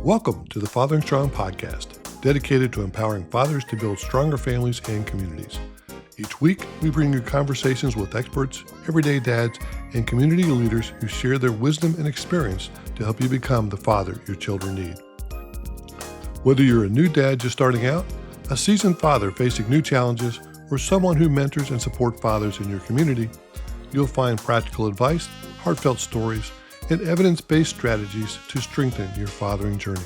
Welcome to the Fathering Strong podcast, dedicated to empowering fathers to build stronger families and communities. Each week, we bring you conversations with experts, everyday dads, and community leaders who share their wisdom and experience to help you become the father your children need. Whether you're a new dad just starting out, a seasoned father facing new challenges, or someone who mentors and supports fathers in your community, you'll find practical advice, heartfelt stories, and evidence-based strategies to strengthen your fathering journey.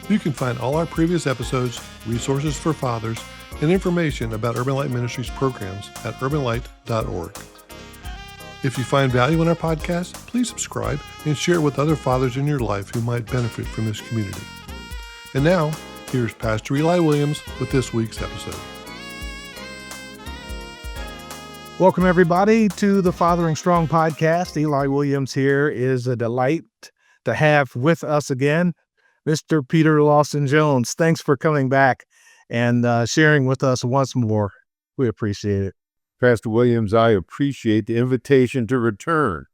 You can find all our previous episodes, resources for fathers, and information about Urban Light Ministries programs at urbanlight.org. If you find value in our podcast, please subscribe and share it with other fathers in your life who might benefit from this community. And now, here's Pastor Eli Williams with this week's episode. Welcome, everybody, to the Fathering Strong podcast. Eli Williams here. Is a delight to have with us again Mr. Peter Lawson Jones. Thanks for coming back and sharing with us once more. We appreciate it. Pastor Williams, I appreciate the invitation to return.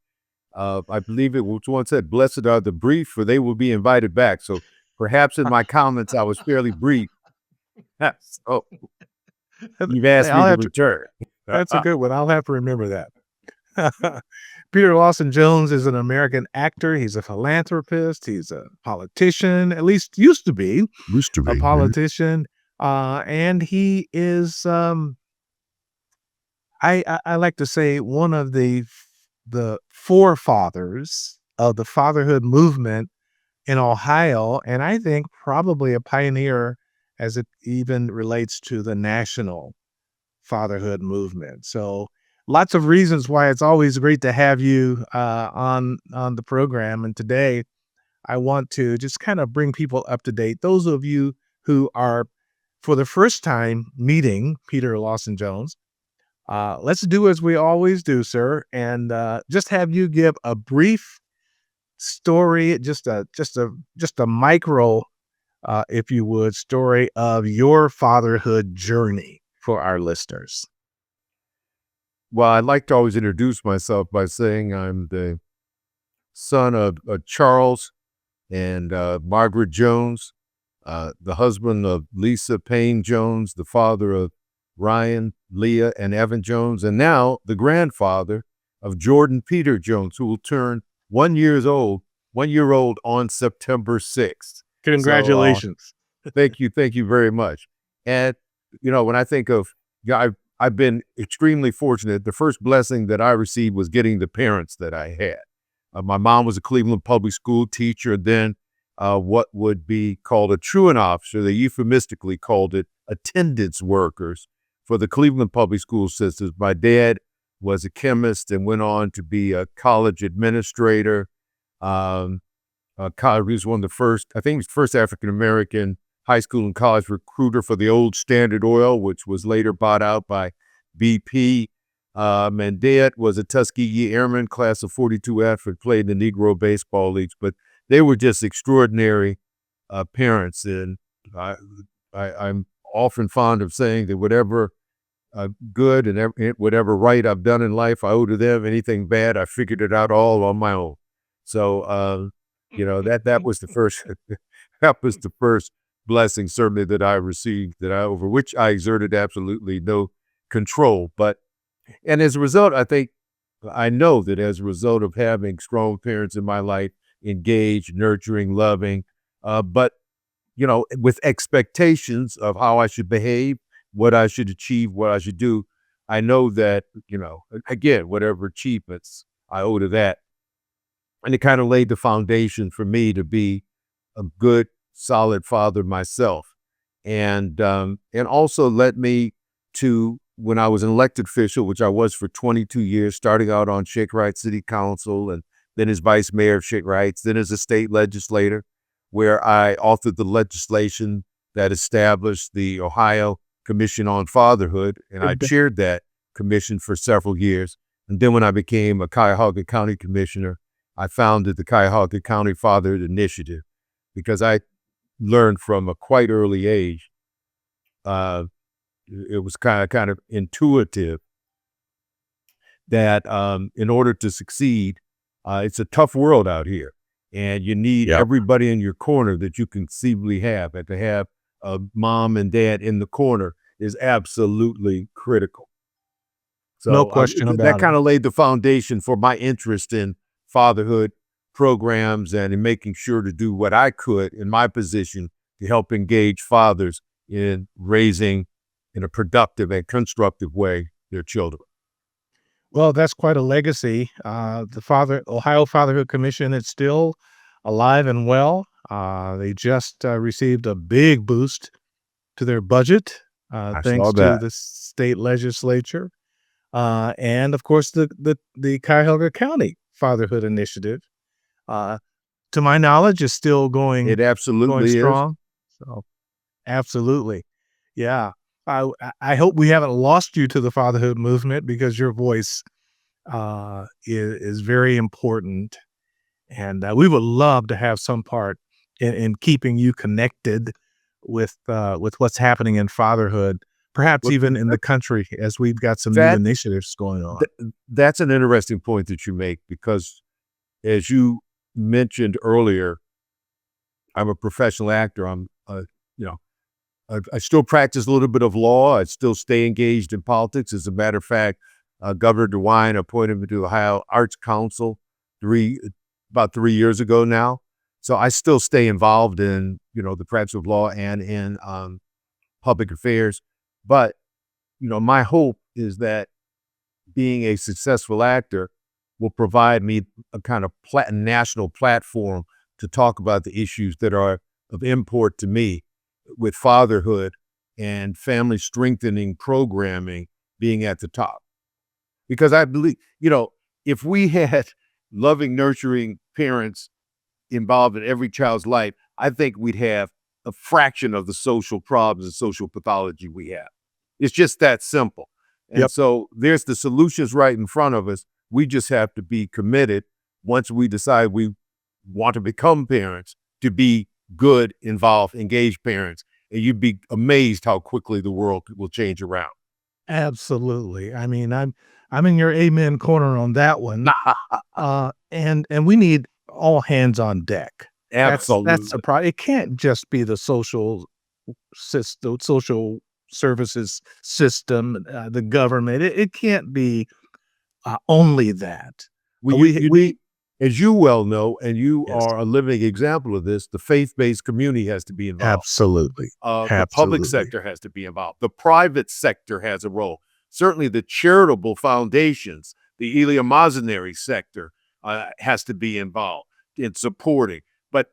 I believe it was once said, "Blessed are the brief, for they will be invited back." So perhaps in my comments, I was fairly brief. So you've asked me to return. That's a good one. I'll have to remember that. Peter Lawson Jones is an American actor. He's a philanthropist. He's a politician, at least used to be a politician. And he is, I like to say, one of the forefathers of the fatherhood movement in Ohio, and I think probably a pioneer as it even relates to the national fatherhood movement. So lots of reasons why it's always great to have you on the program. And today I want to just kind of bring people up to date. Those of you who are for the first time meeting Peter Lawson Jones, let's do as we always do, sir, and just have you give a brief story, just a micro, if you would, story of your fatherhood journey for our listeners. Well, I'd like to always introduce myself by saying I'm the son of Charles and Margaret Jones, the husband of Lisa Payne Jones, the father of Ryan, Leah, and Evan Jones, and now the grandfather of Jordan Peter Jones, who will turn 1 year old on September 6th. Congratulations. So, thank you very much. And you know, when I think of, I've been extremely fortunate. The first blessing that I received was getting the parents that I had. My mom was a Cleveland public school teacher, then what would be called a truant officer. They euphemistically called it attendance workers for the Cleveland public school systems. My dad was a chemist and went on to be a college administrator. He was one of the first, I think he was the first African-American high school and college recruiter for the old Standard Oil, which was later bought out by BP. And Dad was a Tuskegee Airman, class of 42 F, played in the Negro baseball leagues. But they were just extraordinary parents. And I'm often fond of saying that whatever good and whatever right I've done in life, I owe to them. Anything bad, I figured it out all on my own. So, that was the first, that was the first blessing certainly that I received, over which I exerted absolutely no control. And as a result, I know that as a result of having strong parents in my life, engaged, nurturing, loving, but with expectations of how I should behave, what I should achieve, what I should do, I know that, again, whatever achievements I owe to that. And it kind of laid the foundation for me to be a good, solid father myself, and also led me to, when I was an elected official, which I was for 22 years, starting out on Shake Right City Council, and then as vice mayor of Shake Rights, then as a state legislator, where I authored the legislation that established the Ohio Commission on Fatherhood, and I chaired that commission for several years. And then when I became a Cuyahoga County Commissioner, I founded the Cuyahoga County Fatherhood Initiative, because I learned from a quite early age, it was kind of intuitive that in order to succeed, it's a tough world out here. and you need Yep. everybody in your corner that you conceivably have. And to have a mom and dad in the corner is absolutely critical. No So question that about it. kind of laid the foundation for my interest in fatherhood programs and in making sure to do what I could in my position to help engage fathers in raising in a productive and constructive way their children. Well, that's quite a legacy. Ohio Fatherhood Commission is still alive and well. They just received a big boost to their budget, I saw thanks to that. the state legislature, and of course the Cuyahoga County Fatherhood Initiative. Uh, to my knowledge, is still It going absolutely is. strong. So, absolutely, yeah. I hope we haven't lost you to the fatherhood movement because your voice is very important, and we would love to have some part in keeping you connected with what's happening in fatherhood, perhaps But even in the country as we've got some new that initiatives going on. that's an interesting point that you make because, as you mentioned earlier, I'm a professional actor. You know, I still practice a little bit of law. I still stay engaged in politics. As a matter of fact, Governor DeWine appointed me to the Ohio Arts Council about 3 years ago now. So I still stay involved in, the practice of law and in public affairs. But, my hope is that being a successful actor will provide me a kind of national platform to talk about the issues that are of import to me, with fatherhood and family strengthening programming being at the top. Because I believe, if we had loving, nurturing parents involved in every child's life, I think we'd have a fraction of the social problems and social pathology we have. It's just that simple. And Yep. so there's the solutions right in front of us. We just have to be committed, once we decide we want to become parents, to be good, involved, engaged parents. And you'd be amazed how quickly the world will change around. Absolutely. I mean, I'm in your amen corner on that one. And we need all hands on deck. That's the Absolutely. problem. It can't just be the social services system, the government. It can't be only that. Well, you We need, as you well know, and you Yes, are a living example of this, the faith-based community has to be involved. absolutely, The public absolutely. sector has to be involved. The private sector has a role. Certainly the charitable foundations, the eleemosynary sector has to be involved in supporting. But,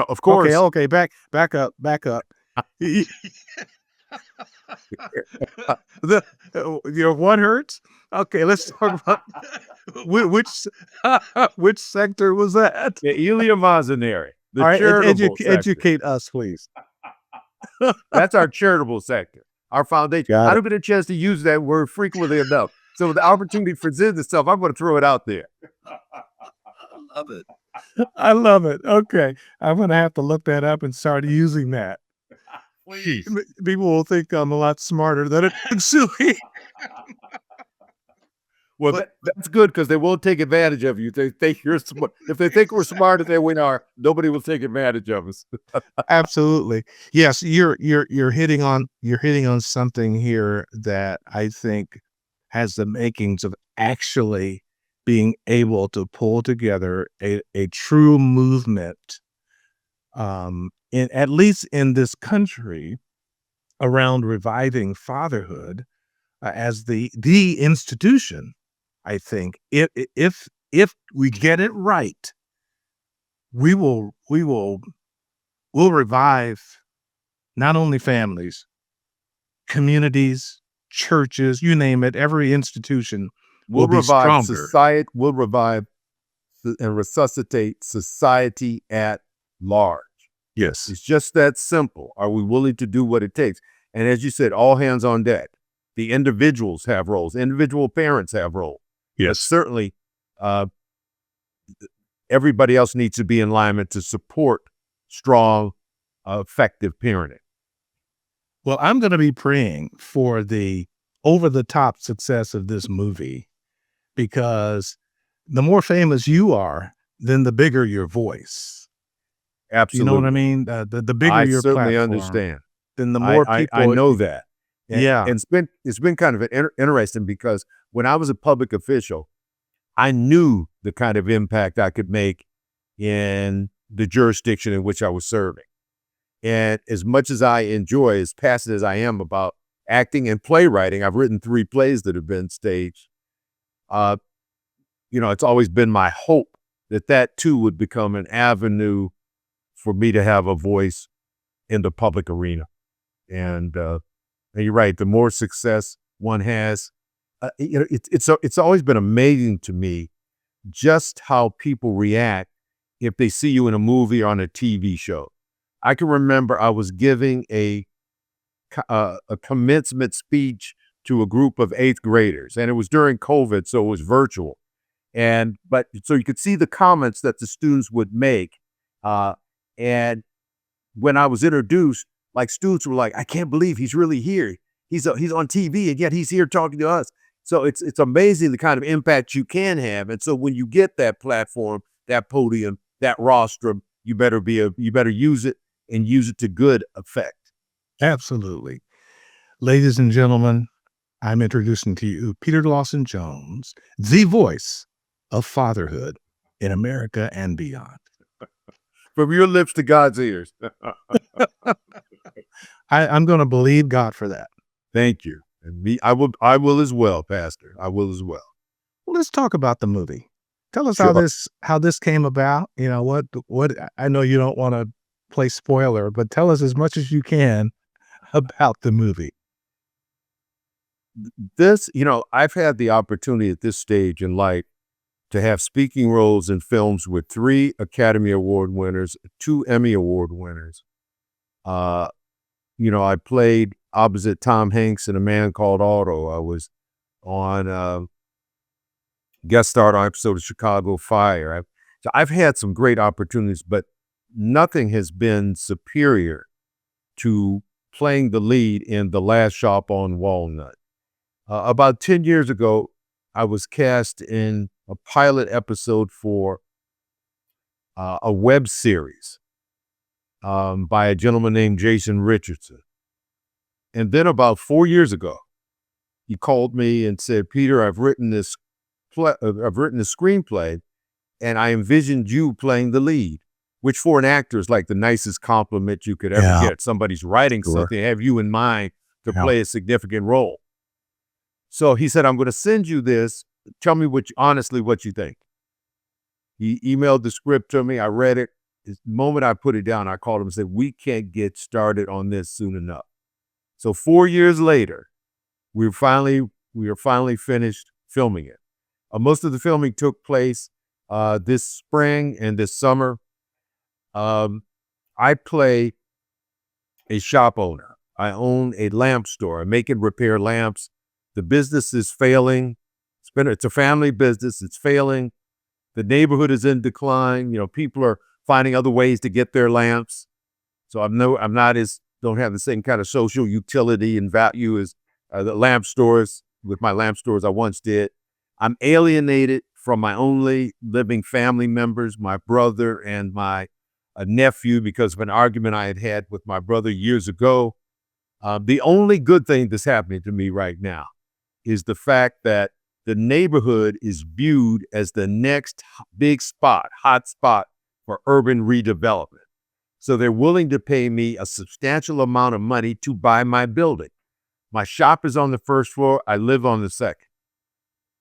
of course, Okay, back up. The Your what hurts? Okay, let's talk about which which sector was that? the eleemosynary, the All right, charitable sector, educate us, please. that's our charitable sector, our foundation. Got I it. don't get a chance to use that word frequently enough. So the opportunity presents itself, I'm going to throw it out there. I love it. I love it. Okay, I'm gonna have to look that up and start using that. Please. People will think I'm a lot smarter than it actually. Well, that's good because they won't take advantage of you. They think you're smart. If they think we're smarter than we are, nobody will take advantage of us. Absolutely. Yes, you're hitting on something here that I think has the makings of actually being able to pull together a true movement, in at least in this country, around reviving fatherhood, as the institution. I think if we get it right, we'll revive not only families, communities, churches, you name it, every institution will We'll be revive stronger. society. We'll revive and resuscitate society at large. Yes. It's just that simple. Are we willing to do what it takes? And as you said, all hands on deck. The individuals have roles. Individual parents have roles. But Yes. certainly, everybody else needs to be in alignment to support strong, effective parenting. Well, I'm going to be praying for the over the top success of this movie, because the more famous you are, then the bigger your voice. Absolutely. You know what I mean? The bigger I your certainly platform, understand. then the more I people. know that. Yeah, And it's been kind of interesting because when I was a public official, I knew the kind of impact I could make in the jurisdiction in which I was serving. And as much as I enjoy, as passionate as I am about acting and playwriting, I've written 3 plays that have been staged. Uh, it's always been my hope that that too would become an avenue for me to have a voice in the public arena. And you're right, the more success one has, it's always been amazing to me just how people react if they see you in a movie or on a TV show. I can remember I was giving a commencement speech to a group of 8th graders, and it was during COVID, so it was virtual. But so you could see the comments that the students would make. And when I was introduced, like students were like, "I can't believe he's really here. He's on TV, and yet he's here talking to us." So it's amazing the kind of impact you can have. And so when you get that platform, that podium, that rostrum, you better use it and use it to good effect. absolutely. Ladies and gentlemen, I'm introducing to you Peter Lawson Jones, the voice of fatherhood in America and beyond. From your lips to God's ears. I'm going to believe God for that. Thank you. And me, I will as well, Pastor. I will as well. Well, let's talk about the movie. Tell us Sure. how this came about. You know, what I know you don't want to play spoiler, but tell us as much as you can about the movie. This, I've had the opportunity at this stage in life to have speaking roles in films with 3 Academy Award winners, 2 Emmy Award winners. I played opposite Tom Hanks in A Man Called Otto. I was on guest starred on an episode of Chicago Fire. So I've had some great opportunities, but nothing has been superior to playing the lead in The Last Shop on Walnut. About 10 years ago, I was cast in a pilot episode for a web series by a gentleman named Jason Richardson. And then about 4 years ago, he called me and said, "Peter, I've written this screenplay, and I envisioned you playing the lead," which for an actor is like the nicest compliment you could ever get. Somebody's writing something, have you in mind to play a significant role. So he said, "I'm going to send you this. Tell me honestly what you think." He emailed the script to me. I read it. The moment I put it down, I called him and said, "We can't get started on this soon enough." So 4 years later, we are finally finished filming it. Most of the filming took place this spring and this summer. I play a shop owner. I own a lamp store. I make and repair lamps. The business is failing. It's a family business. It's failing. The neighborhood is in decline. People are finding other ways to get their lamps. So don't have the same kind of social utility and value as the lamp stores with my lamp stores I once did. I'm alienated from my only living family members, my brother and my nephew, because of an argument I had had with my brother years ago. The only good thing that's happening to me right now is the fact that the neighborhood is viewed as the next big hot spot for urban redevelopment. So they're willing to pay me a substantial amount of money to buy my building. My shop is on the first floor. I live on the second.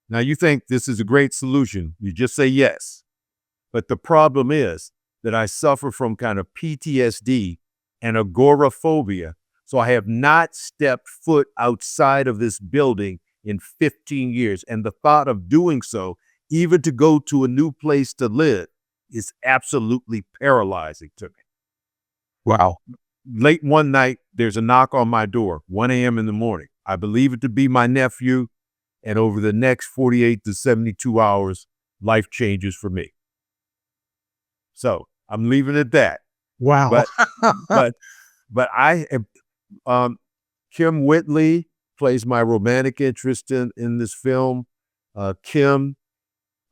Now you think this is a great solution. You just say yes. But the problem is that I suffer from kind of PTSD and agoraphobia. So I have not stepped foot outside of this building in 15 years. And the thought of doing so, even to go to a new place to live, is absolutely paralyzing to me. Wow. Late one night, there's a knock on my door, 1 a.m. in the morning. I believe it to be my nephew. And over the next 48 to 72 hours, life changes for me. So I'm leaving it at that. Wow. But I am, Kim Whitley plays my romantic interest in this film. Kim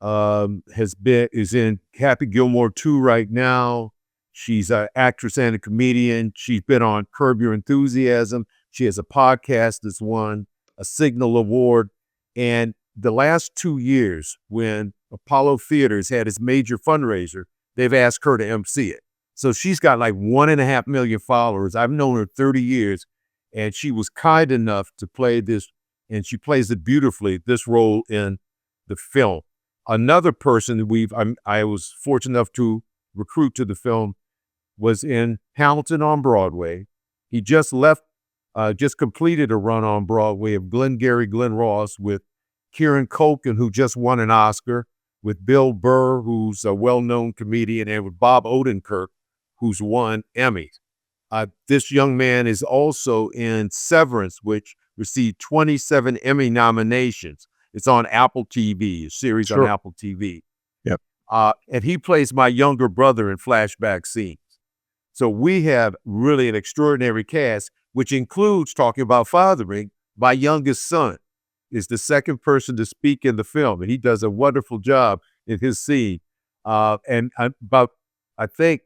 is in Happy Gilmore 2 right now. She's an actress and a comedian. She's been on Curb Your Enthusiasm. She has a podcast that's won a Signal Award. And the last 2 years, when Apollo Theaters had its major fundraiser, they've asked her to MC it. So she's got like 1.5 million followers. I've known her 30 years, and she was kind enough to play this, and she plays it beautifully, this role in the film. Another person that I was fortunate enough to recruit to the film was in Hamilton on Broadway. He just completed a run on Broadway of Glengarry Glen Ross with Kieran Culkin, who just won an Oscar, with Bill Burr, who's a well-known comedian, and with Bob Odenkirk, who's won Emmys. This young man is also in Severance, which received 27 Emmy nominations. It's on Apple TV, a series on Apple TV. Yep. And he plays my younger brother in flashback scenes. So we have really an extraordinary cast, which includes, talking about fathering, my youngest son is the second person to speak in the film, and he does a wonderful job in his scene. And I think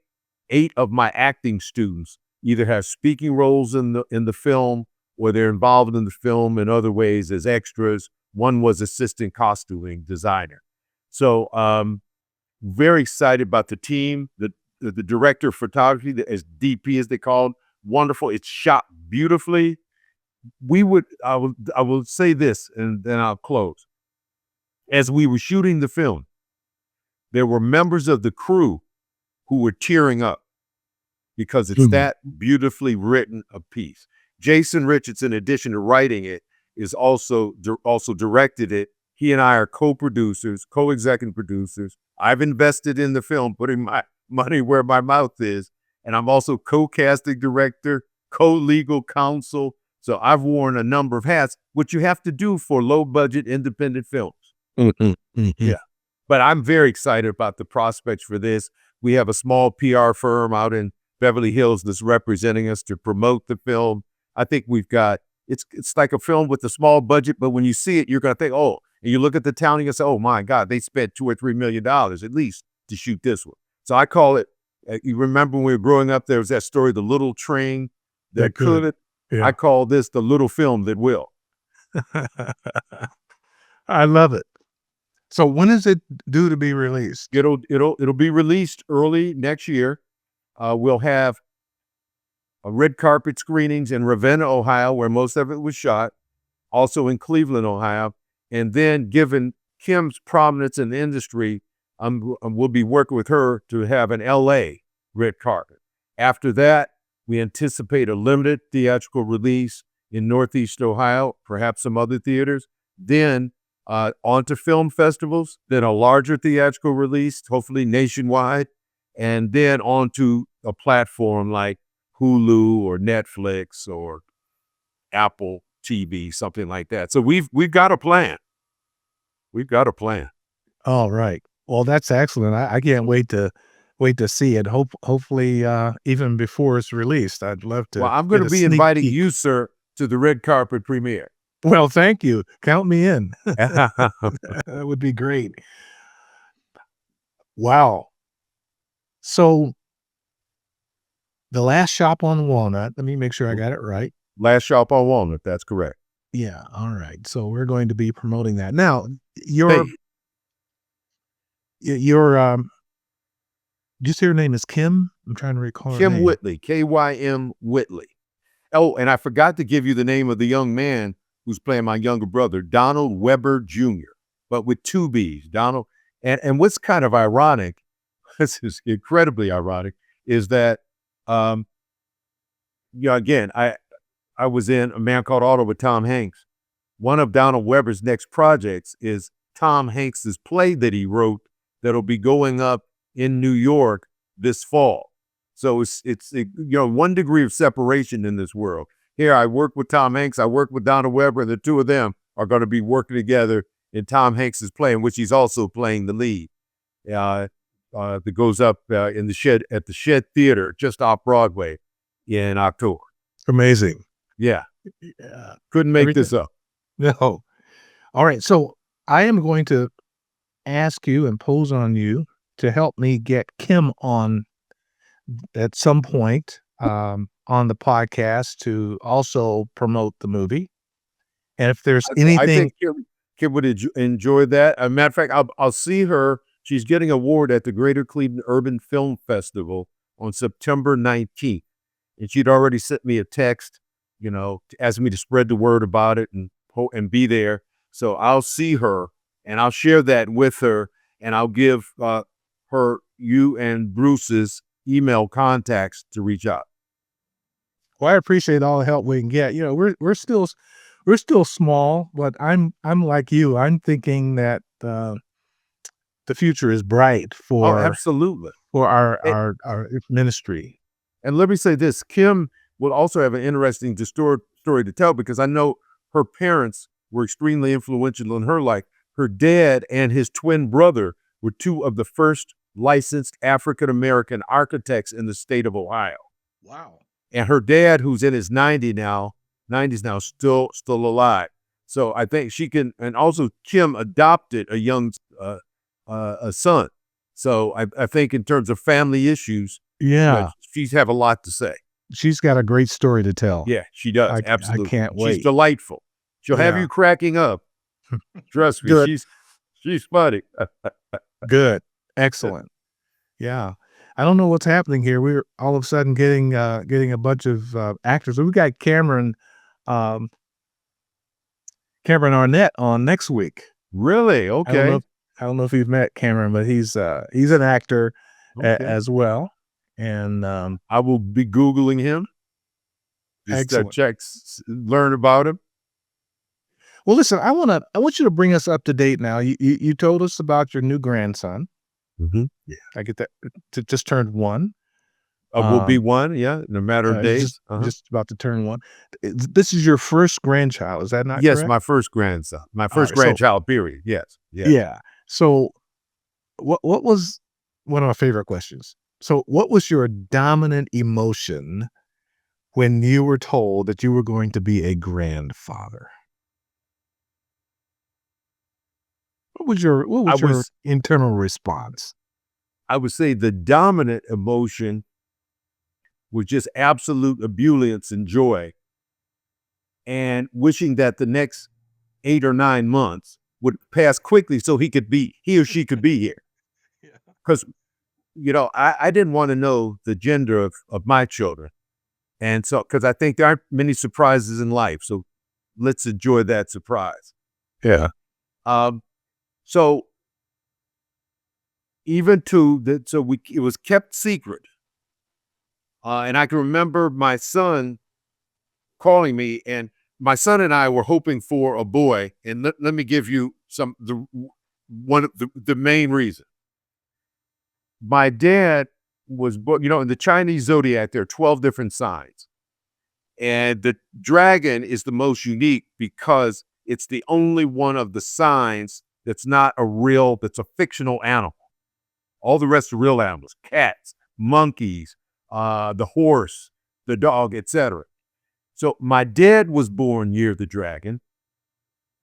8 of my acting students either have speaking roles in the film, or they're involved in the film in other ways as extras. One was assistant costuming designer. So very excited about the team, the director of photography, as DP as they call it, wonderful. It's shot beautifully. I will say this, and then I'll close. As we were shooting the film, there were members of the crew who were tearing up because it's that beautifully written a piece. Jason Richards, in addition to writing it, is also directed it. He and I are co-producers, co-executive producers. I've invested in the film, putting my money where my mouth is, and I'm also co-casting director, co-legal counsel. So I've worn a number of hats, which you have to do for low-budget independent films. Yeah, but I'm very excited about the prospects for this. We have a small PR firm out in Beverly Hills that's representing us to promote the film. I think we've got, it's like a film with a small budget, but when you see it, you're going to think, oh, and you look at the town and you say, oh my God, they spent $2 or $3 million at least to shoot this one. So I call it, you remember when we were growing up, there was that story, The Little Train That Could. Yeah. I call this the little film that will. I love it. So when is it due to be released? It'll be released early next year. We'll have red carpet screenings in Ravenna, Ohio, where most of it was shot, also in Cleveland, Ohio. And then, given Kim's prominence in the industry, we'll be working with her to have an LA red carpet. After that, we anticipate a limited theatrical release in Northeast Ohio, perhaps some other theaters. Then onto film festivals, then a larger theatrical release, hopefully nationwide, and then onto a platform like Hulu or Netflix or Apple TV, something like that. So we've got a plan. We've got a plan. All right. Well, that's excellent. I can't wait to see it. Hopefully, even before it's released. I'd love to. Well, I'm going to be inviting you, sir, to the red carpet premiere. Well, thank you. Count me in. That would be great. Wow. So the Last Shop on Walnut, let me make sure I got it right. Last Shop on Walnut, that's correct. Yeah, all right. So we're going to be promoting that. Now, did you say her name is Kim? I'm trying to recall her name. Kim Whitley, K-Y-M Whitley. Oh, and I forgot to give you the name of the young man who's playing my younger brother, Donald Weber Jr., but with 2 B's, Donald. And what's kind of ironic, this is incredibly ironic, is that, again, I was in A Man Called Otto with Tom Hanks. One of Donald Weber's next projects is Tom Hanks's play that he wrote that'll be going up in New York this fall. So it's 1 degree of separation in this world. Here I work with Tom Hanks, I work with Donald Weber, and the 2 of them are going to be working together in Tom Hanks's play, in which he's also playing the lead. That goes up in the Shed at the Shed Theater just off Broadway in October. Amazing. Yeah. Couldn't make this up. No. All right. So I am going to ask you, impose on you to help me get Kim on at some point on the podcast to also promote the movie. And if there's I anything, think Kim would enjoy that. As a matter of fact, I'll see her. She's getting an award at the Greater Cleveland Urban Film Festival on September 19th. And she'd already sent me a text, asking me to spread the word about it and be there. So I'll see her and I'll share that with her, and I'll give you and Bruce's email contacts to reach out. well, I appreciate all the help we can get. We're still small, but I'm like you. I'm thinking that the future is bright Oh, absolutely. for And, our ministry. and let me say this, Kim will also have an interesting story to tell, because I know her parents were extremely influential in her life. Her dad and his twin brother were two of the first licensed African-American architects in the state of Ohio. Wow. And her dad, who's in his 90s now, still alive. So I think she can, and also Kim adopted a young a son. So I think in terms of family issues, Yeah, she's have a lot to say. she's got a great story to tell. Yeah, she does. I Absolutely. can't She's wait. delightful. She'll have Yeah. you cracking up. Trust me, Good. she's funny. Good. Excellent. Yeah. I don't know what's happening here. We're all of a sudden getting a bunch of actors. We got Cameron Arnett on next week. Really? Okay. I don't know if you've met Cameron, but he's an actor Okay. as well. And I will be Googling him. Just excellent. learn about him. Well, listen, I want you to bring us up to date now. You told us about your new grandson. Mm-hmm. Yeah, I get that. Just turned 1. Will be one, yeah, in a matter of days. Just about to turn 1. This is your first grandchild, is that not Yes, correct? my first grandson. My All first right, so grandchild, period. Yes. Yes. yeah. So what was one of my favorite questions? So what was your dominant emotion when you were told that you were going to be a grandfather? What was your internal response? I would say the dominant emotion was just absolute ebullience and joy, and wishing that the next 8 or 9 months would pass quickly so he or she could be here. Because, I didn't want to know the gender of my children. And so, because I think there aren't many surprises in life. So let's enjoy that surprise. Yeah. So even it was kept secret. And I can remember my son calling me, and my son and I were hoping for a boy. And let me give you one of the main reason. My dad was, in the Chinese zodiac, there are 12 different signs. And the dragon is the most unique because it's the only one of the signs that's a fictional animal. All the rest are real animals: cats, monkeys, the horse, the dog, etc. So my dad was born year of the dragon.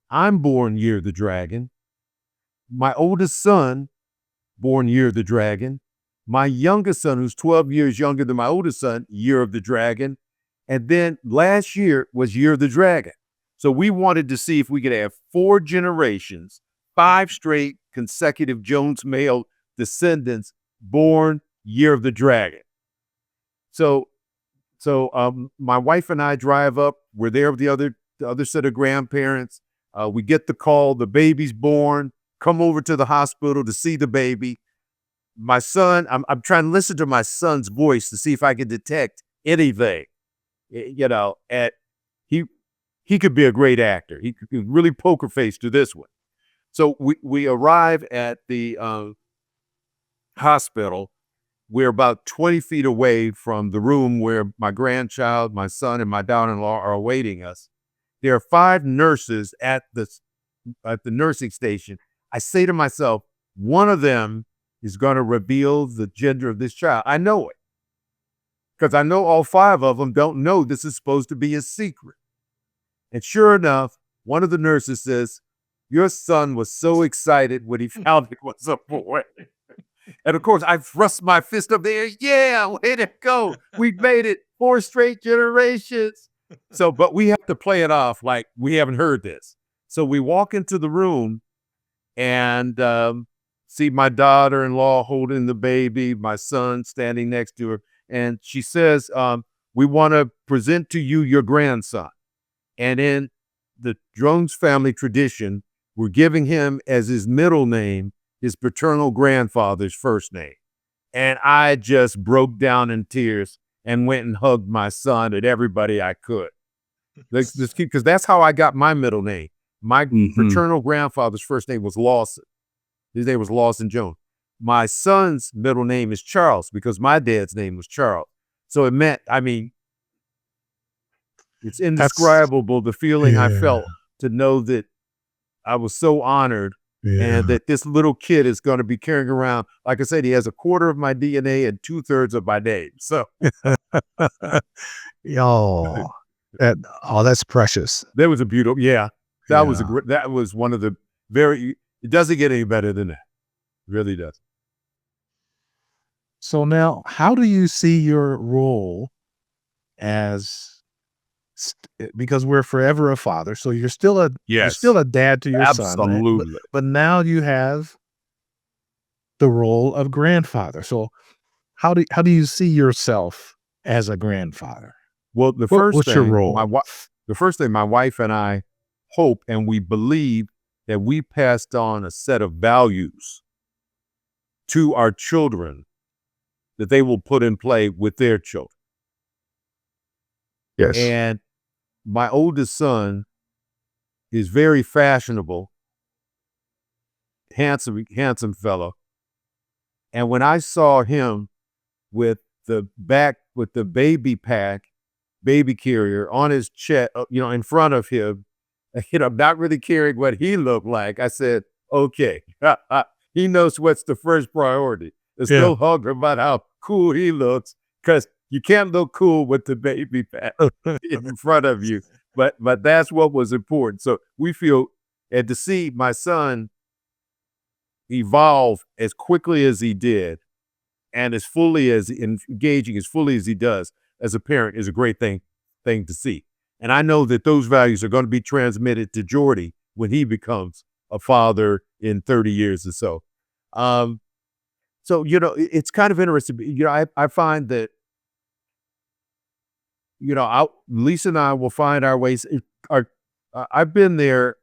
I'm born year of the dragon. My oldest son, born year of the dragon. My youngest son, who's 12 years younger than my oldest son, year of the dragon. And then last year was year of the dragon. So we wanted to see if we could have 4 generations, 5 straight consecutive Jones male descendants born year of the dragon. So my wife and I drive up. We're there with the other set of grandparents. We get the call, the baby's born. Come over to the hospital to see the baby. My son, I'm trying to listen to my son's voice to see if I can detect anything. And he could be a great actor. He could really poker face to this one. So we arrive at the hospital. We're about 20 feet away from the room where my grandchild, my son, and my daughter-in-law are awaiting us. There are 5 nurses at the nursing station. I say to myself, one of them is going to reveal the gender of this child. I know it, because I know all 5 of them don't know this is supposed to be a secret. And sure enough, one of the nurses says, your son was so excited when he found it was a boy. And of course, I thrust my fist up there. Yeah, way to go. We made it 4 straight generations. So, but we have to play it off like we haven't heard this. So we walk into the room and see my daughter-in-law holding the baby, my son standing next to her. And she says, we want to present to you your grandson. And in the Jones family tradition, we're giving him as his middle name his paternal grandfather's first name. And I just broke down in tears and went and hugged my son and everybody I could. Because that's how I got my middle name. My paternal grandfather's first name was Lawson. His name was Lawson Jones. My son's middle name is Charles because my dad's name was Charles. So it meant, I mean, it's indescribable the feeling I felt to know that I was so honored and that this little kid is going to be carrying around. Like I said, he has a quarter of my DNA and 2/3 of my name. So, that's precious. That was a beautiful, that was one of the it doesn't get any better than that. It really does. So now, how do you see your role as, because we're forever a father, so you're still a dad to your son, right? Absolutely. But now you have the role of grandfather. So how do you see yourself as a grandfather? Well, what's your role? The first thing, my wife and I hope and we believe that we passed on a set of values to our children that they will put in play with their children. Yes. And my oldest son is very fashionable, handsome fellow. And when I saw him with the baby carrier on his chest, in front of him, not really caring what he looked like, I said, okay, he knows what's the first priority. It's still hungry about how cool he looks, because you can't look cool with the baby pack in front of you. But that's what was important. So we feel, and to see my son evolve as quickly as he did and as fully as engaging as fully as he does as a parent is a great thing to see. And I know that those values are going to be transmitted to Jordy when he becomes a father in 30 years or so. So, it's kind of interesting. I find that, Lisa and I will find our ways. I've been there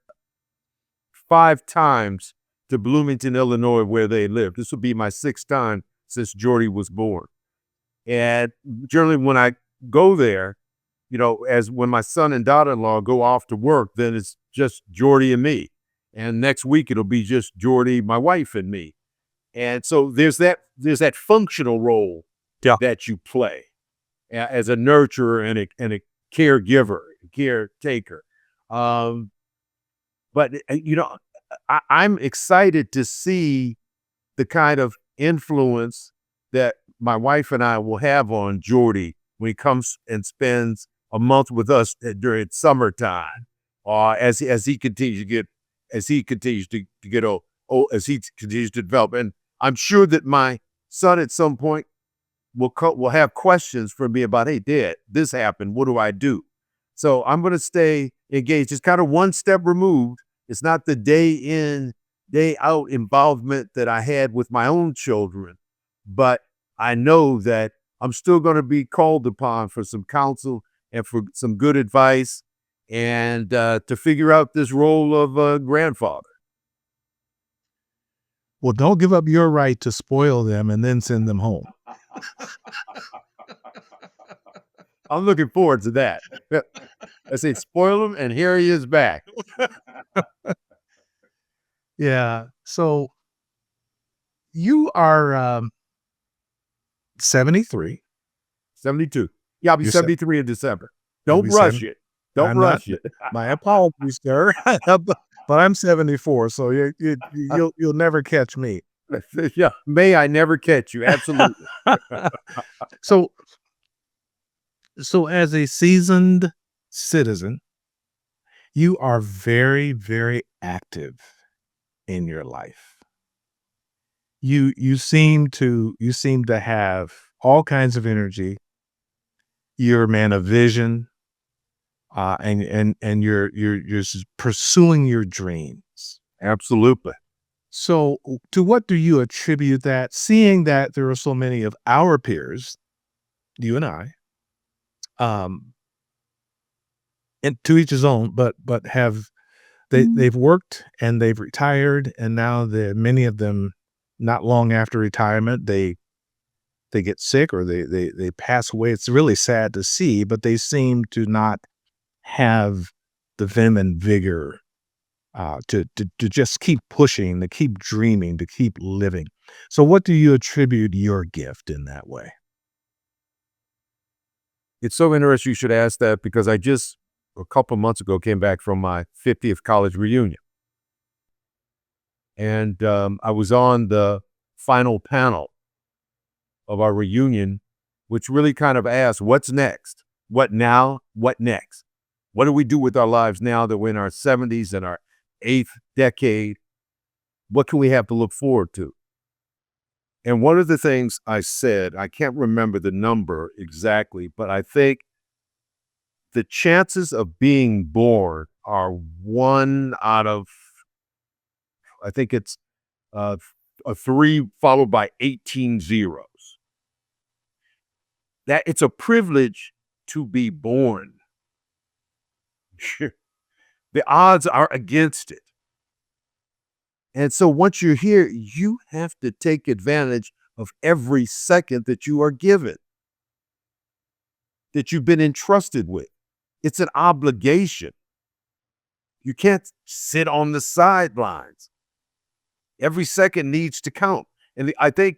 5 times to Bloomington, Illinois, where they live. This will be my 6th time since Jordy was born. And generally when I go there, as when my son and daughter-in-law go off to work, then it's just Jordy and me. And next week it'll be just Jordy, my wife, and me. And so there's that functional role that you play as a nurturer and a caregiver, caretaker. But I'm excited to see the kind of influence that my wife and I will have on Jordy when he comes and spends a month with us during summertime, as he continues to get old, as he continues to develop. And I'm sure that my son at some point will have questions for me about, hey, Dad, this happened. What do I do? So I'm going to stay engaged. It's kind of one step removed. It's not the day in, day out involvement that I had with my own children, but I know that I'm still going to be called upon for some counsel and for some good advice and to figure out this role of a grandfather. Well, don't give up your right to spoil them and then send them home. I'm looking forward to that. I say spoil him, and here he is back. Yeah. So you are 73. 72. Yeah, I'll be 73 in December. Don't rush it. Don't rush it. My apologies, sir. But I'm 74, so you'll never catch me. Yeah, may I never catch you. Absolutely. So as a seasoned citizen, you are very, very active in your life. You seem to have all kinds of energy. You're a man of vision, and you're pursuing your dreams. Absolutely. So, to what do you attribute that? Seeing that there are so many of our peers, you and I, um, and to each his own, but they've worked and they've retired, and now many of them, not long after retirement, they get sick or they pass away. It's really sad to see, but they seem to not have the vim and vigor to just keep pushing, to keep dreaming, to keep living. So, what do you attribute your gift in that way? It's so interesting you should ask that because I just a couple months ago came back from my 50th college reunion. And I was on the final panel of our reunion, which really kind of asked, what's next? What now? What next? What do we do with our lives now that we're in our 70s and our 8th decade? What can we have to look forward to? And one of the things I said, I can't remember the number exactly, but I think the chances of being born are 1 out of, I think it's a 3 followed by 18 zeros. That it's a privilege to be born. The odds are against it. And so once you're here, you have to take advantage of every second that you are given, that you've been entrusted with. It's an obligation. You can't sit on the sidelines. Every second needs to count. And I think,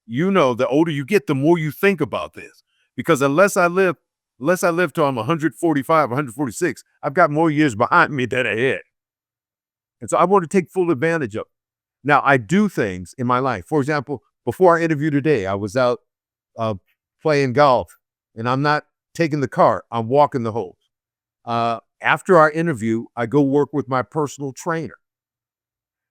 the older you get, the more you think about this. Because unless I live till I'm 145, 146, I've got more years behind me than ahead. And so I want to take full advantage of it. Now, I do things in my life. For example, before our interview today, I was out playing golf, and I'm not taking the cart. I'm walking the holes. After our interview, I go work with my personal trainer.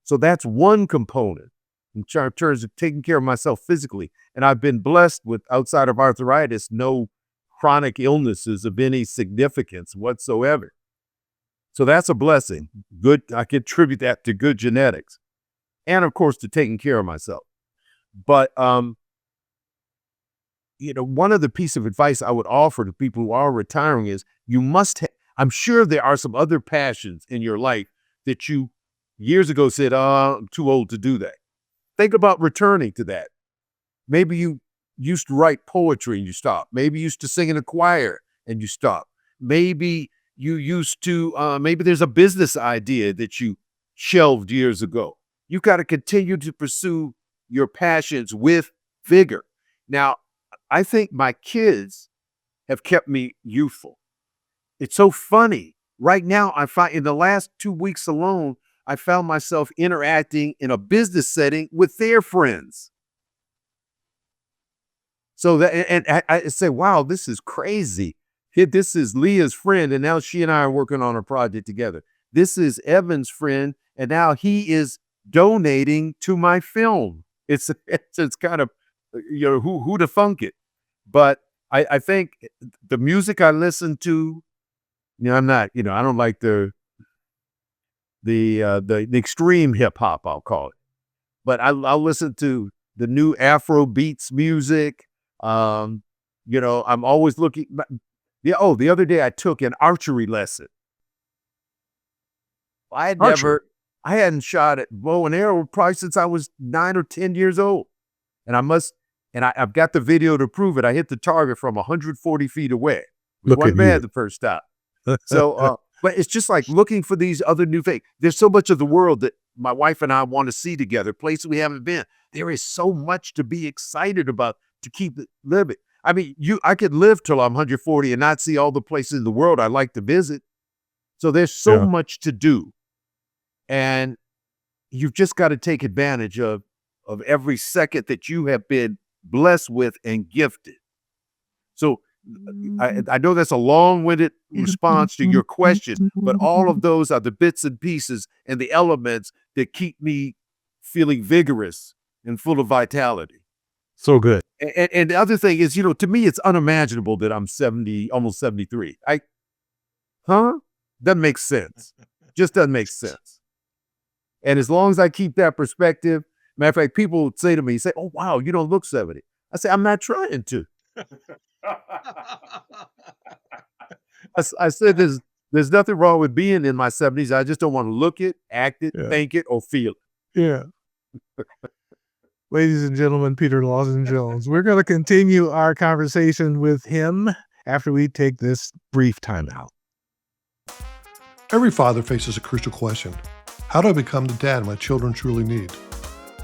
So that's one component in terms of taking care of myself physically. And I've been blessed with, outside of arthritis, no chronic illnesses of any significance whatsoever. So that's a blessing. Good. I can attribute that to good genetics and, of course, to taking care of myself. But, one of the pieces of advice I would offer to people who are retiring is you must I'm sure there are some other passions in your life that you years ago said, I'm too old to do that. Think about returning to that. Maybe you used to write poetry and you stopped. Maybe you used to sing in a choir and you stopped. Maybe you used to, maybe there's a business idea that you shelved years ago. You've got to continue to pursue your passions with vigor. Now, I think my kids have kept me youthful. It's so funny. Right now, I find in the last 2 weeks alone, I found myself interacting in a business setting with their friends. So I say, wow, this is crazy. This is Leah's friend, and now she and I are working on a project together. This is Evan's friend, and now he is donating to my film. It's kind of, who to funk it. But I think the music I listen to, I'm not, I don't like the extreme hip hop, I'll call it. But I'll listen to the new Afro beats music. I'm always looking. The other day I took an archery lesson. I hadn't shot at bow and arrow probably since I was 9 or 10 years old. And I've got the video to prove it. I hit the target from 140 feet away. It wasn't bad the first time. So, but it's just like looking for these other new things. There's so much of the world that my wife and I want to see together, places we haven't been. There is so much to be excited about to keep living. I mean, I could live till I'm 140 and not see all the places in the world I like to visit. So there's so much to do. And you've just got to take advantage of every second that you have been blessed with and gifted. So I know that's a long-winded response to your question, but all of those are the bits and pieces and the elements that keep me feeling vigorous and full of vitality. So good. And the other thing is, to me, it's unimaginable that I'm 70, almost 73. Doesn't make sense. Just doesn't make sense. And as long as I keep that perspective, matter of fact, people would say to me, "Oh, wow, you don't look 70." I say, "I'm not trying to." I said, there's nothing wrong with being in my 70s. I just don't want to look it, act it, think it, or feel it. Yeah. Ladies and gentlemen, Peter Lawson Jones. We're going to continue our conversation with him after we take this brief time out. Every father faces a crucial question. How do I become the dad my children truly need?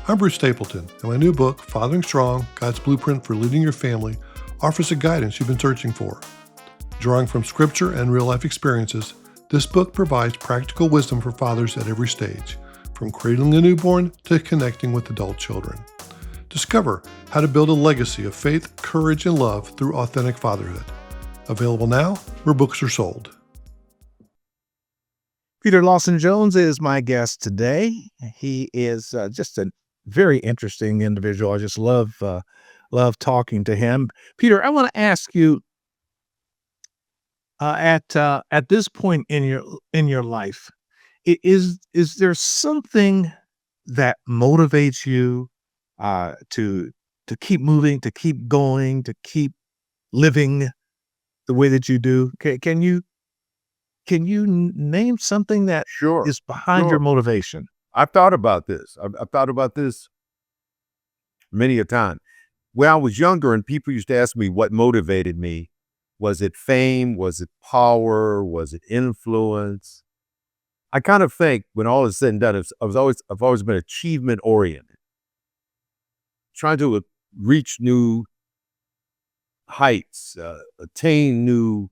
I'm Bruce Stapleton, and my new book, Fathering Strong, God's Blueprint for Leading Your Family, offers the guidance you've been searching for. Drawing from scripture and real-life experiences, this book provides practical wisdom for fathers at every stage, from cradling a newborn to connecting with adult children. Discover how to build a legacy of faith, courage, and love through authentic fatherhood. Available now where books are sold. Peter Lawson Jones is my guest today. He is just a very interesting individual. I just love talking to him. Peter, I want to ask you, at this point in your life, is there something that motivates you to keep moving, to keep going, to keep living the way that you do? Can you name something that is behind your motivation? I've thought about this. I've thought about this many a time. When I was younger and people used to ask me what motivated me, was it fame? Was it power? Was it influence? I kind of think when all is said and done, I've always been achievement oriented, trying to reach new heights, attain new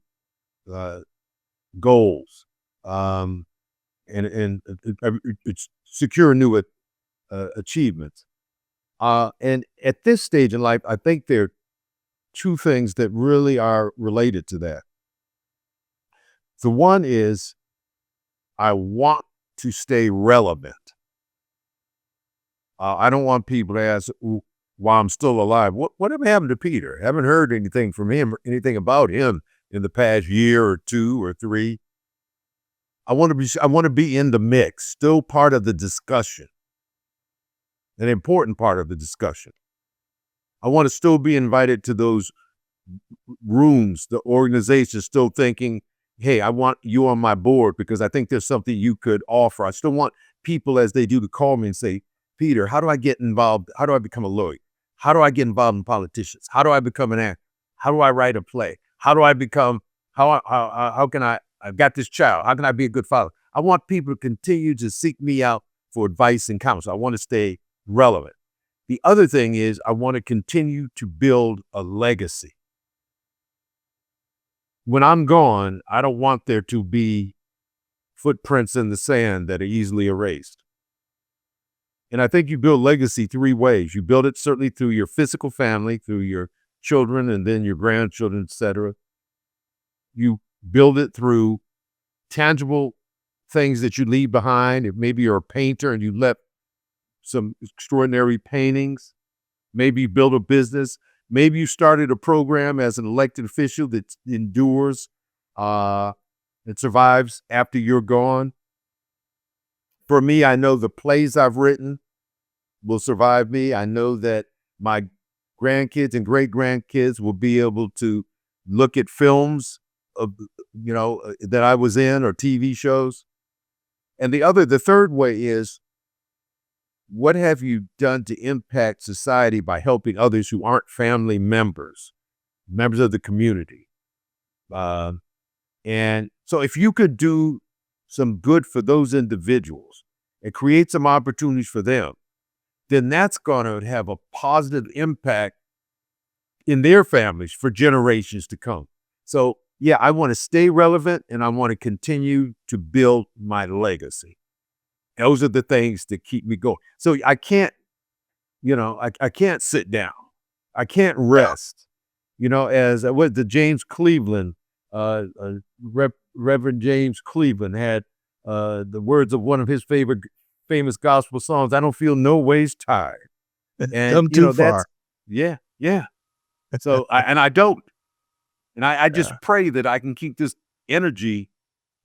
goals, and secure new achievements. And at this stage in life, I think there are two things that really are related to that. The one is I want to stay relevant. I don't want people to ask why I'm still alive. Whatever happened to Peter? I haven't heard anything from him, anything about him in the past year or 2 or 3. I want to be in the mix, still part of the discussion, an important part of the discussion. I want to still be invited to those rooms, the organization still thinking, hey, I want you on my board because I think there's something you could offer. I still want people as they do to call me and say, Peter, how do I get involved? How do I become a lawyer? How do I get involved in politicians? How do I become an actor? How do I write a play? How do I become, how can I've got this child. How can I be a good father? I want people to continue to seek me out for advice and counsel. I want to stay relevant. The other thing is I want to continue to build a legacy. When I'm gone, I don't want there to be footprints in the sand that are easily erased. And I think you build legacy 3 ways. You build it certainly through your physical family, through your children and then your grandchildren, etc. You build it through tangible things that you leave behind. If maybe you're a painter and you left some extraordinary paintings, maybe you build a business, maybe you started a program as an elected official that endures, that survives after you're gone. For me, I know the plays I've written will survive me. I know that my grandkids and great-grandkids will be able to look at films of, that I was in or TV shows. And the third way is, what have you done to impact society by helping others who aren't family members of the community? And so if you could do some good for those individuals and create some opportunities for them, then that's going to have a positive impact in their families for generations to come. So yeah, I want to stay relevant and I want to continue to build my legacy. Those are the things that keep me going. So I can't, I can't sit down. I can't rest. as what the James Cleveland, Reverend James Cleveland had the words of one of his famous gospel songs. I don't feel no ways tired. And Come too far. yeah. So I don't. And I just pray that I can keep this energy,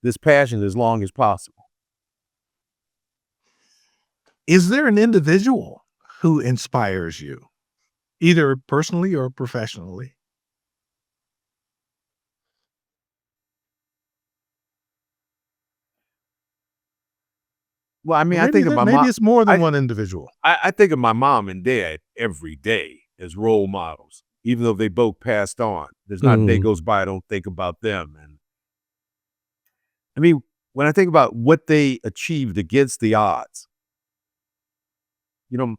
this passion as long as possible. Is there an individual who inspires you, either personally or professionally? Well, I mean, I Maybe think of my maybe mom. it's more than one individual. I think of my mom and dad every day as role models, even though they both passed on. There's not a day goes by I don't think about them. And I mean, when I think about what they achieved against the odds,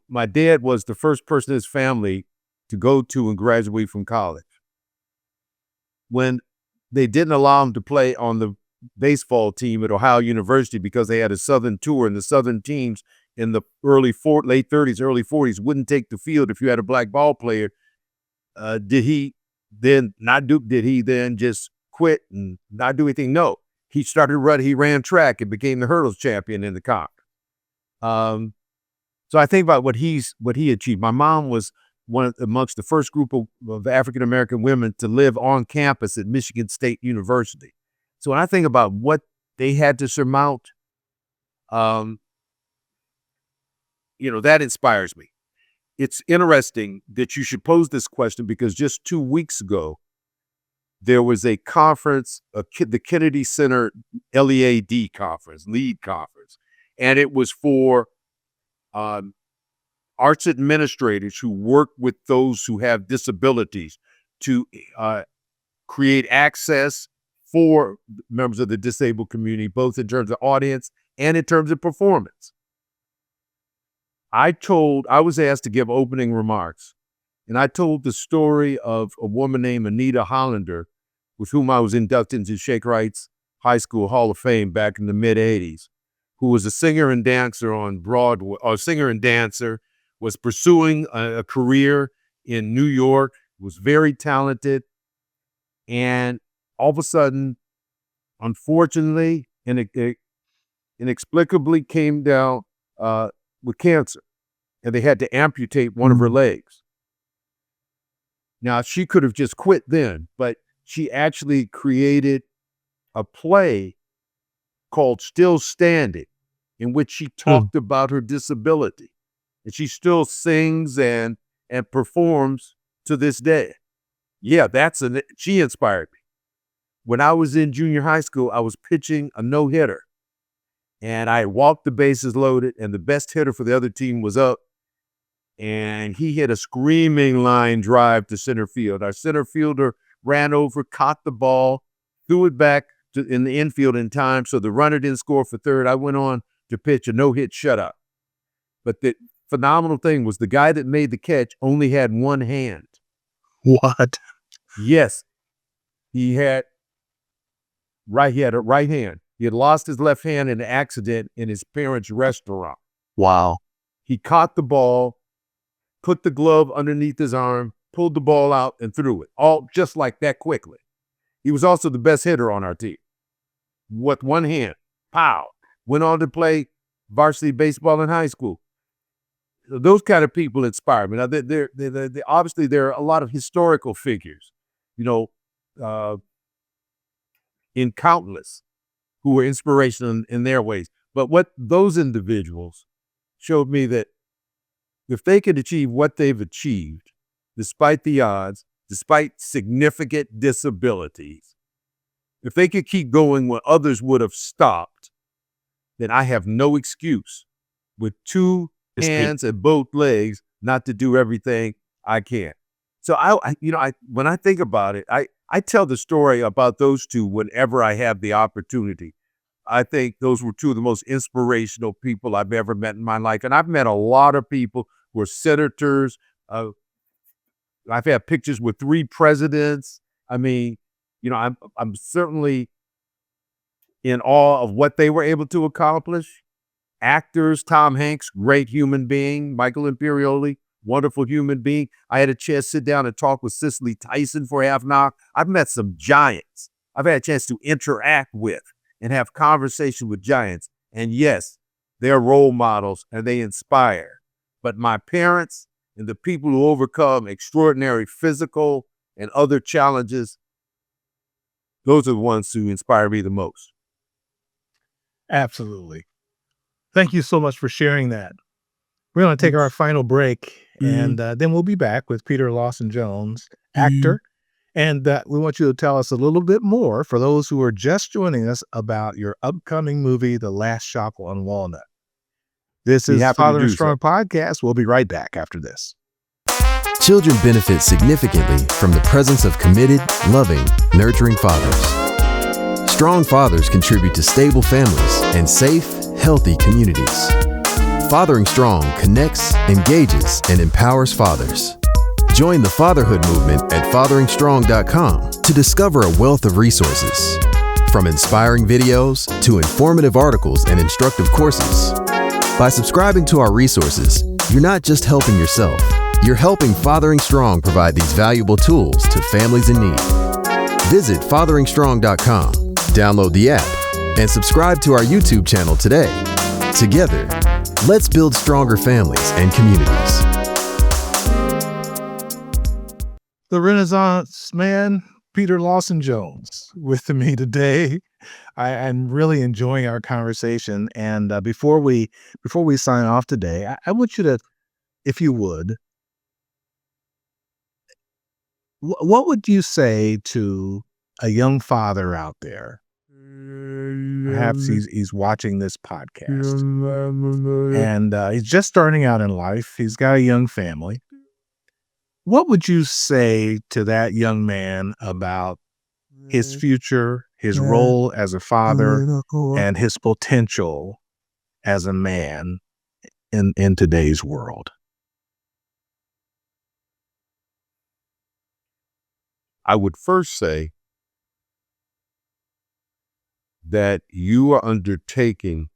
my dad was the first person in his family to go to and graduate from college. When they didn't allow him to play on the baseball team at Ohio University because they had a Southern tour, and the Southern teams in the late 30s, early 40s wouldn't take the field if you had a black ball player. Did he then just quit and not do anything? No, he started running. He ran track and became the hurdles champion in the conference. So I think about what he achieved. My mom was amongst the first group of African American women to live on campus at Michigan State University. So when I think about what they had to surmount, that inspires me. It's interesting that you should pose this question because just 2 weeks ago, there was a conference, the Kennedy Center LEAD conference, LEAD conference, and it was for arts administrators who work with those who have disabilities to create access for members of the disabled community, both in terms of audience and in terms of performance. I was asked to give opening remarks, and I told the story of a woman named Anita Hollander, with whom I was inducted into Shake Wright's High School Hall of Fame back in the mid-'80s, who was a singer and dancer on Broadway, was pursuing a career in New York, was very talented, and all of a sudden, unfortunately, inexplicably came down with cancer, and they had to amputate one of her legs. Now, she could have just quit then, but she actually created a play called Still Standing, in which she talked about her disability. And she still sings and performs to this day. Yeah, she inspired me. When I was in junior high school, I was pitching a no-hitter. And I walked the bases loaded, and the best hitter for the other team was up. And he hit a screaming line drive to center field. Our center fielder ran over, caught the ball, threw it back in the infield in time, so the runner didn't score for third. I went on to pitch a no-hit shutout. But the phenomenal thing was the guy that made the catch only had one hand. What? Yes. He had a right hand. He had lost his left hand in an accident in his parents' restaurant. Wow. He caught the ball, put the glove underneath his arm, pulled the ball out, and threw it, all just like that quickly. He was also the best hitter on our team. With one hand, pow. Went on to play varsity baseball in high school. Those kind of people inspire me. Now, obviously, there are a lot of historical figures, in countless, who were inspirational in their ways. But what those individuals showed me that if they could achieve what they've achieved, despite the odds, despite significant disabilities, if they could keep going when others would have stopped, then I have no excuse with two hands and both legs not to do everything I can. So when I think about it, I tell the story about those two whenever I have the opportunity. I think those were two of the most inspirational people I've ever met in my life. And I've met a lot of people who are senators. I've had pictures with 3 presidents. I mean, I'm certainly in awe of what they were able to accomplish. Actors, Tom Hanks, great human being. Michael Imperioli, wonderful human being. I had a chance to sit down and talk with Cicely Tyson for half an hour. I've met some giants I've had a chance to interact with and have conversation with giants. And yes, they're role models and they inspire. But my parents and the people who overcome extraordinary physical and other challenges, those are the ones who inspire me the most. Absolutely. Thank you so much for sharing that. We're going to take our final break, and then we'll be back with Peter Lawson Jones, actor. And we want you to tell us a little bit more, for those who are just joining us, about your upcoming movie, The Last Shop on Walnut. This is Fathering Strong Podcast. We'll be right back after this. Children benefit significantly from the presence of committed, loving, nurturing fathers. Strong fathers contribute to stable families and safe, healthy communities. Fathering Strong connects, engages, and empowers fathers. Join the fatherhood movement at fatheringstrong.com to discover a wealth of resources, from inspiring videos to informative articles and instructive courses. By subscribing to our resources, you're not just helping yourself, you're helping Fathering Strong provide these valuable tools to families in need. Visit fatheringstrong.com, download the app, and subscribe to our YouTube channel today. Together, let's build stronger families and communities. The Renaissance man, Peter Lawson Jones, with me today. I'm really enjoying our conversation. And before we sign off today, I want you to, if you would, what would you say to a young father out there? Perhaps he's watching this podcast, and he's just starting out in life. He's got a young family. What would you say to that young man about his future, his role as a father, and his potential as a man in today's world? I would first say that you are undertaking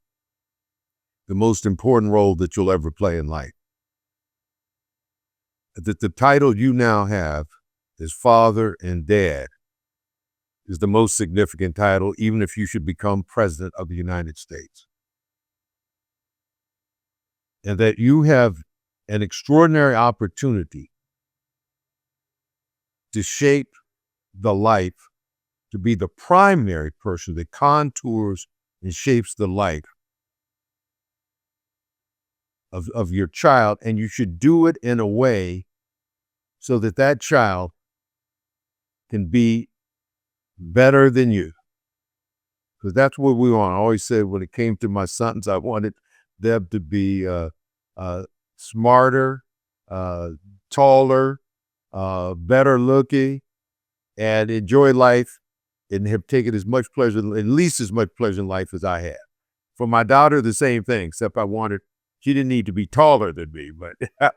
the most important role that you'll ever play in life. That the title you now have as father and dad is the most significant title, even if you should become president of the United States. And that you have an extraordinary opportunity to shape the life, to be the primary person that contours and shapes the life of your child, and you should do it in a way so that that child can be better than you. Because that's what we want. I always said when it came to my sons, I wanted them to be smarter, taller, better looking, and enjoy life and have taken as much pleasure, at least as much pleasure in life as I have. For my daughter, the same thing, except she didn't need to be taller than me, but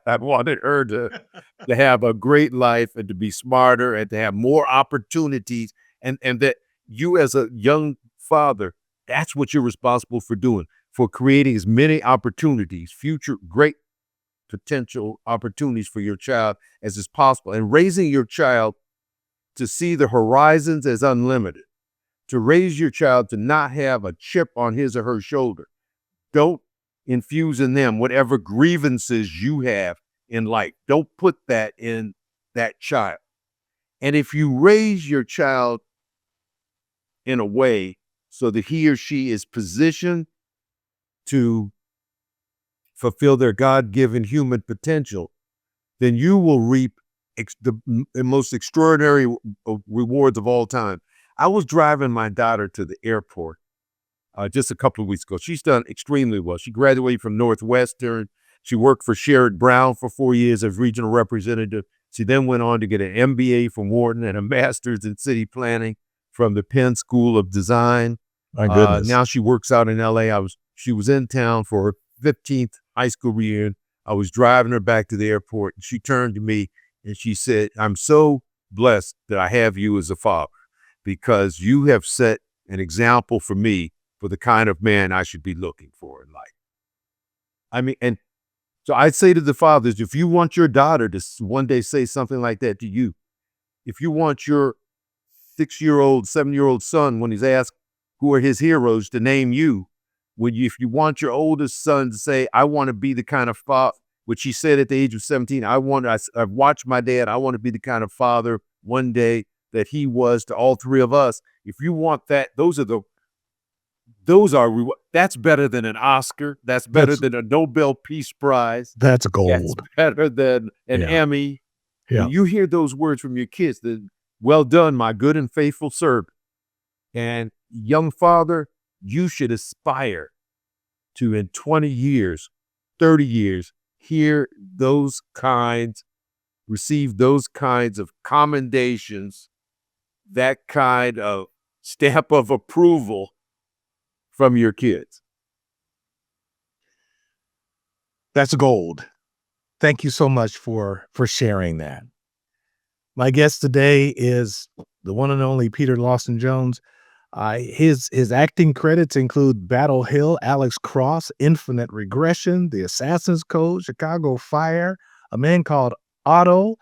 I wanted her to have a great life and to be smarter and to have more opportunities, and that you as a young father, that's what you're responsible for doing, for creating as many opportunities, future great potential opportunities for your child as is possible, and raising your child to see the horizons as unlimited, to raise your child to not have a chip on his or her shoulder. Don't infuse in them whatever grievances you have in life. Don't put that in that child. And if you raise your child in a way so that he or she is positioned to fulfill their God-given human potential, then you will reap the most extraordinary rewards of all time. I was driving my daughter to the airport just a couple of weeks ago. She's done extremely well. She graduated from Northwestern. She worked for Sherrod Brown for 4 years as regional representative. She then went on to get an MBA from Wharton and a master's in city planning from the Penn School of Design. My goodness. Now she works out in LA. She was in town for her 15th high school reunion. I was driving her back to the airport, and she turned to me and she said, "I'm so blessed that I have you as a father, because you have set an example for me for the kind of man I should be looking for in life." I mean, and So I'd say to the fathers, if you want your daughter to one day say something like that to you, if you want your 6-year-old, 7-year-old son, when he's asked who are his heroes, to name you, if you want your oldest son to say, I want to be the kind of father, which he said at the age of 17, I've watched my dad, I want to be the kind of father one day that he was to all three of us. If you want that, that's better than an Oscar. That's better than a Nobel Peace Prize. That's gold. That's better than an Emmy. Yeah. When you hear those words from your kids, well done, my good and faithful servant. And young father, you should aspire to, in 20 years, 30 years, receive those kinds of commendations, that kind of stamp of approval from your kids. That's gold. Thank you so much for sharing that. My guest today is the one and only Peter Lawson Jones. His acting credits include Battle Hill, Alex Cross, Infinite Regression, The Assassin's Code, Chicago Fire, A Man Called Otto,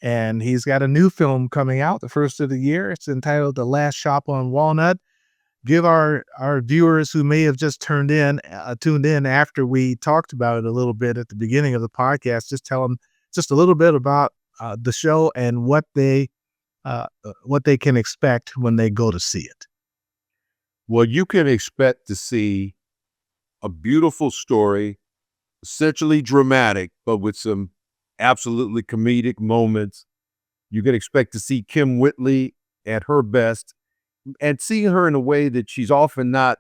and he's got a new film coming out, the first of the year. It's entitled The Last Shop on Walnut. Give our viewers who may have just tuned in after we talked about it a little bit at the beginning of the podcast, just tell them just a little bit about the show and what they can expect when they go to see it. Well, you can expect to see a beautiful story, essentially dramatic, but with some absolutely comedic moments. You can expect to see Kim Whitley at her best, and seeing her in a way that she's often not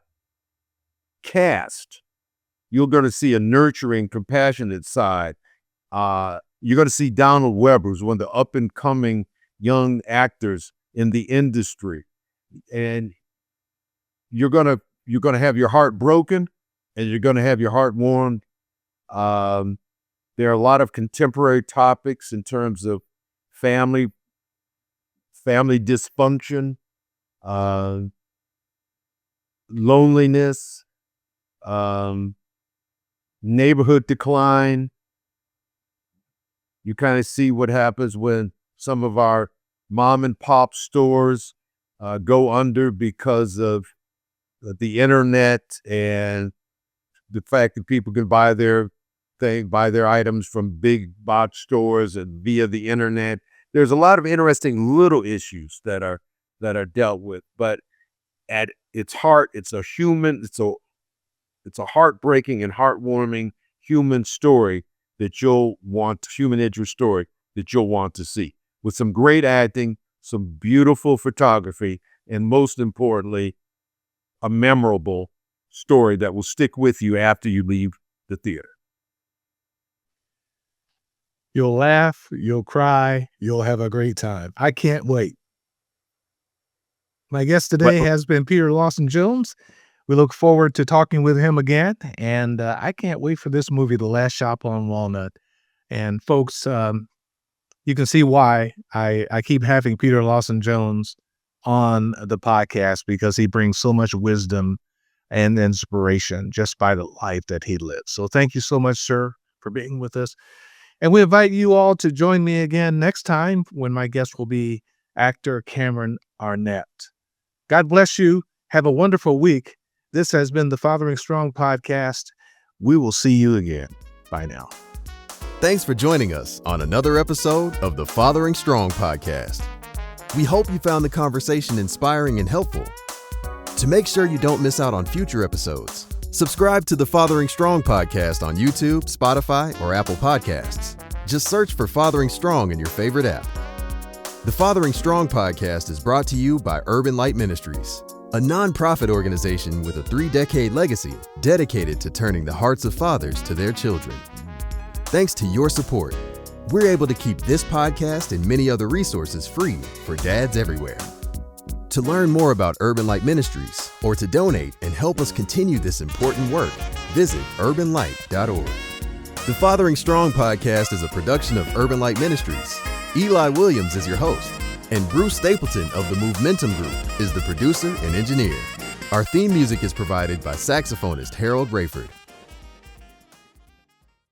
cast. You're going to see a nurturing, compassionate side. You're going to see Donald Webber, who's one of the up-and-coming young actors in the industry. And you're going to have your heart broken, and you're going to have your heart warmed. There are a lot of contemporary topics in terms of family dysfunction, loneliness, neighborhood decline. You kind of see what happens when some of our mom and pop stores go under because of the internet and the fact that people can buy their items from big box stores and via the internet. There's a lot of interesting little issues that are dealt with, but at its heart, it's a heartbreaking and heartwarming human story human interest story that you'll want to see, with some great acting, some beautiful photography, and most importantly, a memorable story that will stick with you after you leave the theater. You'll laugh, you'll cry, you'll have a great time. I can't wait. My guest today has been Peter Lawson Jones. We look forward to talking with him again, and I can't wait for this movie, The Last Shop on Walnut. And folks, you can see why I keep having Peter Lawson Jones on the podcast, because he brings so much wisdom and inspiration just by the life that he lives. So thank you so much, sir, for being with us. And we invite you all to join me again next time when my guest will be actor Cameron Arnett. God bless you. Have a wonderful week. This has been the Fathering Strong podcast. We will see you again. Bye now. Thanks for joining us on another episode of the Fathering Strong podcast. We hope you found the conversation inspiring and helpful. To make sure you don't miss out on future episodes, subscribe to the Fathering Strong podcast on YouTube, Spotify, or Apple Podcasts. Just search for Fathering Strong in your favorite app. The Fathering Strong podcast is brought to you by Urban Light Ministries, a nonprofit organization with a 3-decade legacy dedicated to turning the hearts of fathers to their children. Thanks to your support, we're able to keep this podcast and many other resources free for dads everywhere. To learn more about Urban Light Ministries or to donate and help us continue this important work, visit urbanlight.org. The Fathering Strong podcast is a production of Urban Light Ministries. Eli Williams is your host, and Bruce Stapleton of the Momentum Group is the producer and engineer. Our theme music is provided by saxophonist Harold Rayford.